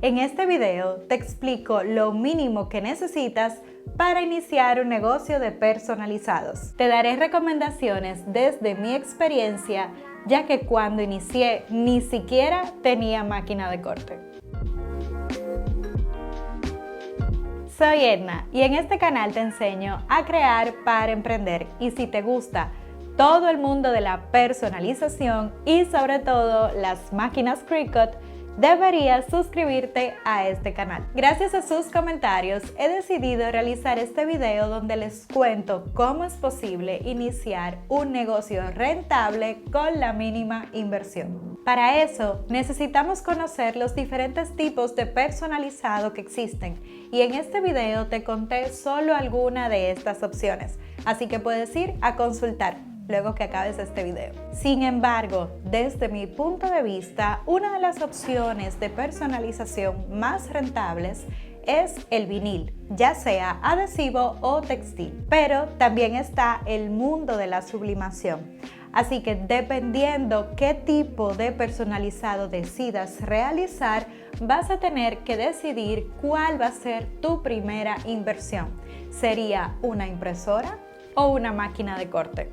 En este video te explico lo mínimo que necesitas para iniciar un negocio de personalizados. Te daré recomendaciones desde mi experiencia, ya que cuando inicié ni siquiera tenía máquina de corte. Soy Edna y en este canal te enseño a crear para emprender, y si te gusta todo el mundo de la personalización y sobre todo las máquinas Cricut, deberías suscribirte a este canal. Gracias a sus comentarios he decidido realizar este video donde les cuento cómo es posible iniciar un negocio rentable con la mínima inversión. Para eso necesitamos conocer los diferentes tipos de personalizado que existen, y en este video te conté solo alguna de estas opciones, así que puedes ir a consultar luego que acabes este video. Sin embargo, desde mi punto de vista, una de las opciones de personalización más rentables es el vinil, ya sea adhesivo o textil. Pero también está el mundo de la sublimación. Así que dependiendo qué tipo de personalizado decidas realizar, vas a tener que decidir cuál va a ser tu primera inversión. ¿Sería una impresora o una máquina de corte?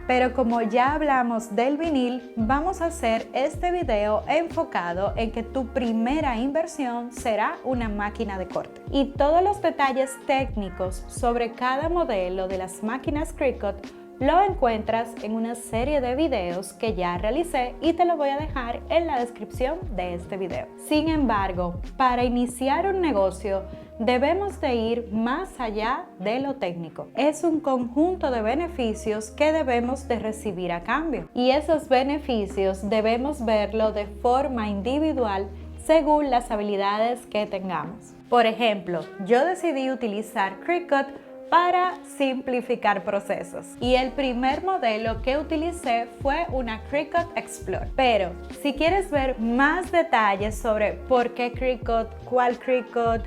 Pero como ya hablamos del vinil, vamos a hacer este video enfocado en que tu primera inversión será una máquina de corte. Y todos los detalles técnicos sobre cada modelo de las máquinas Cricut lo encuentras en una serie de videos que ya realicé y te lo voy a dejar en la descripción de este video. Sin embargo, para iniciar un negocio debemos de ir más allá de lo técnico. Es un conjunto de beneficios que debemos de recibir a cambio, y esos beneficios debemos verlo de forma individual según las habilidades que tengamos. Por ejemplo, yo decidí utilizar Cricut para simplificar procesos, y el primer modelo que utilicé fue una Cricut Explore. Pero si quieres ver más detalles sobre por qué Cricut, cuál Cricut,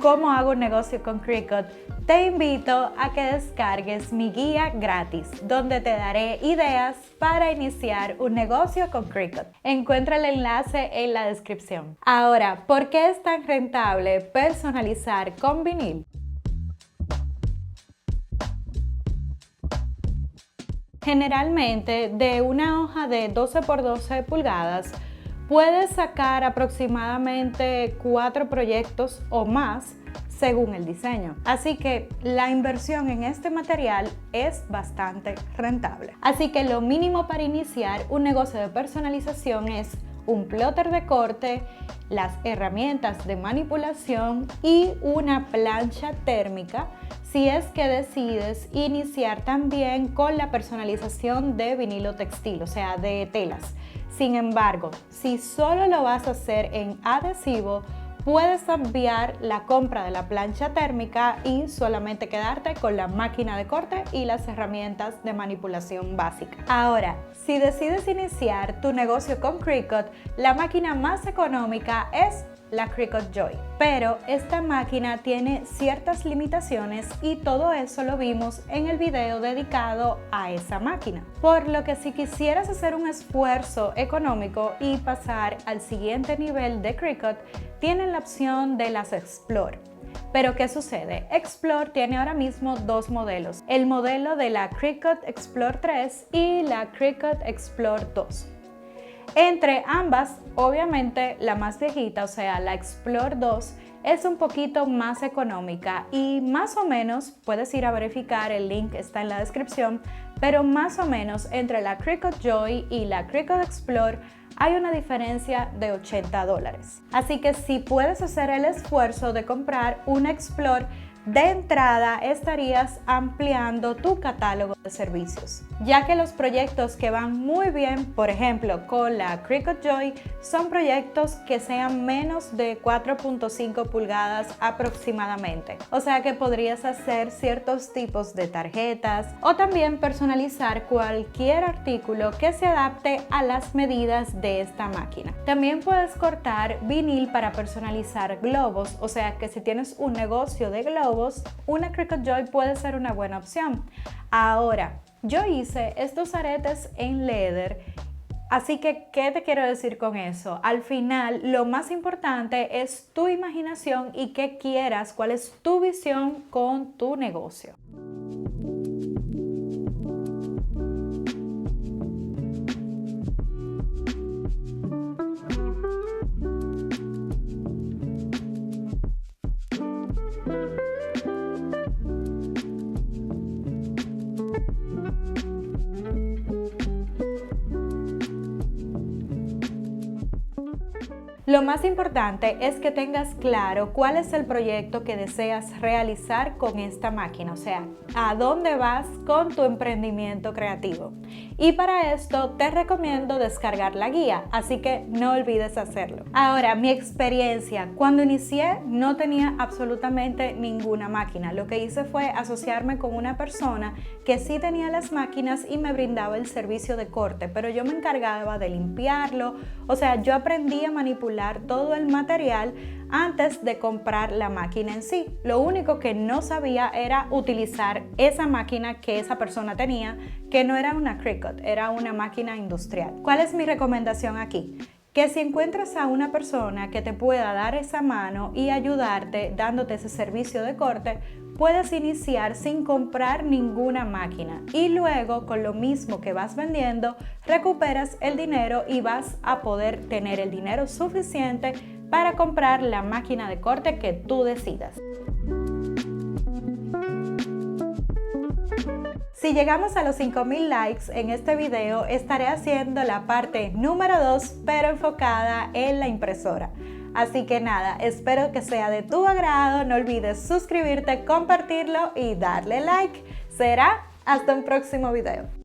cómo hago un negocio con Cricut, te invito a que descargues mi guía gratis, donde te daré ideas para iniciar un negocio con Cricut. Encuentra el enlace en la descripción. Ahora, ¿por qué es tan rentable personalizar con vinil? Generalmente, de una hoja de 12 por 12 pulgadas, puedes sacar aproximadamente 4 proyectos o más según el diseño. Así que la inversión en este material es bastante rentable. Así que lo mínimo para iniciar un negocio de personalización es un plotter de corte, las herramientas de manipulación y una plancha térmica, si es que decides iniciar también con la personalización de vinilo textil, o sea, de telas. Sin embargo, si solo lo vas a hacer en adhesivo, puedes obviar la compra de la plancha térmica y solamente quedarte con la máquina de corte y las herramientas de manipulación básica. Ahora, si decides iniciar tu negocio con Cricut, la máquina más económica es la Cricut Joy, pero esta máquina tiene ciertas limitaciones y todo eso lo vimos en el video dedicado a esa máquina. Por lo que si quisieras hacer un esfuerzo económico y pasar al siguiente nivel de Cricut, tienen la opción de las Explore. Pero ¿qué sucede? Explore tiene ahora mismo dos modelos, el modelo de la Cricut Explore 3 y la Cricut Explore 2. Entre ambas, obviamente la más viejita, o sea la Explore 2, es un poquito más económica y más o menos, puedes ir a verificar, el link está en la descripción, pero más o menos entre la Cricut Joy y la Cricut Explore hay una diferencia de $80. Así que si puedes hacer el esfuerzo de comprar una Explore, de entrada estarías ampliando tu catálogo de servicios, ya que los proyectos que van muy bien, por ejemplo con la Cricut Joy, son proyectos que sean menos de 4.5 pulgadas aproximadamente, o sea que podrías hacer ciertos tipos de tarjetas o también personalizar cualquier artículo que se adapte a las medidas de esta máquina. También puedes cortar vinil para personalizar globos, o sea que si tienes un negocio de globos, una Cricut Joy puede ser una buena opción. Ahora, yo hice estos aretes en leather Así que, ¿qué te quiero decir con eso? Al final, lo más importante es tu imaginación y qué quieras, cuál es tu visión con tu negocio. Lo más importante es que tengas claro cuál es el proyecto que deseas realizar con esta máquina, o sea, a dónde vas con tu emprendimiento creativo. Y para esto te recomiendo descargar la guía, así que no olvides hacerlo. Ahora, mi experiencia, cuando inicié no tenía absolutamente ninguna máquina. Lo que hice fue asociarme con una persona que sí tenía las máquinas y me brindaba el servicio de corte, pero yo me encargaba de limpiarlo, o sea, yo aprendí a manipular todo el material antes de comprar la máquina en sí. Lo único que no sabía era utilizar esa máquina que esa persona tenía, que no era una Cricut, era una máquina industrial. ¿Cuál es mi recomendación aquí? Que si encuentras a una persona que te pueda dar esa mano y ayudarte dándote ese servicio de corte, puedes iniciar sin comprar ninguna máquina y luego con lo mismo que vas vendiendo recuperas el dinero y vas a poder tener el dinero suficiente para comprar la máquina de corte que tú decidas. Si llegamos a los 5000 likes en este video, estaré haciendo la parte número 2, pero enfocada en la impresora. Así que nada, espero que sea de tu agrado, no olvides suscribirte, compartirlo y darle like. Será hasta un próximo video.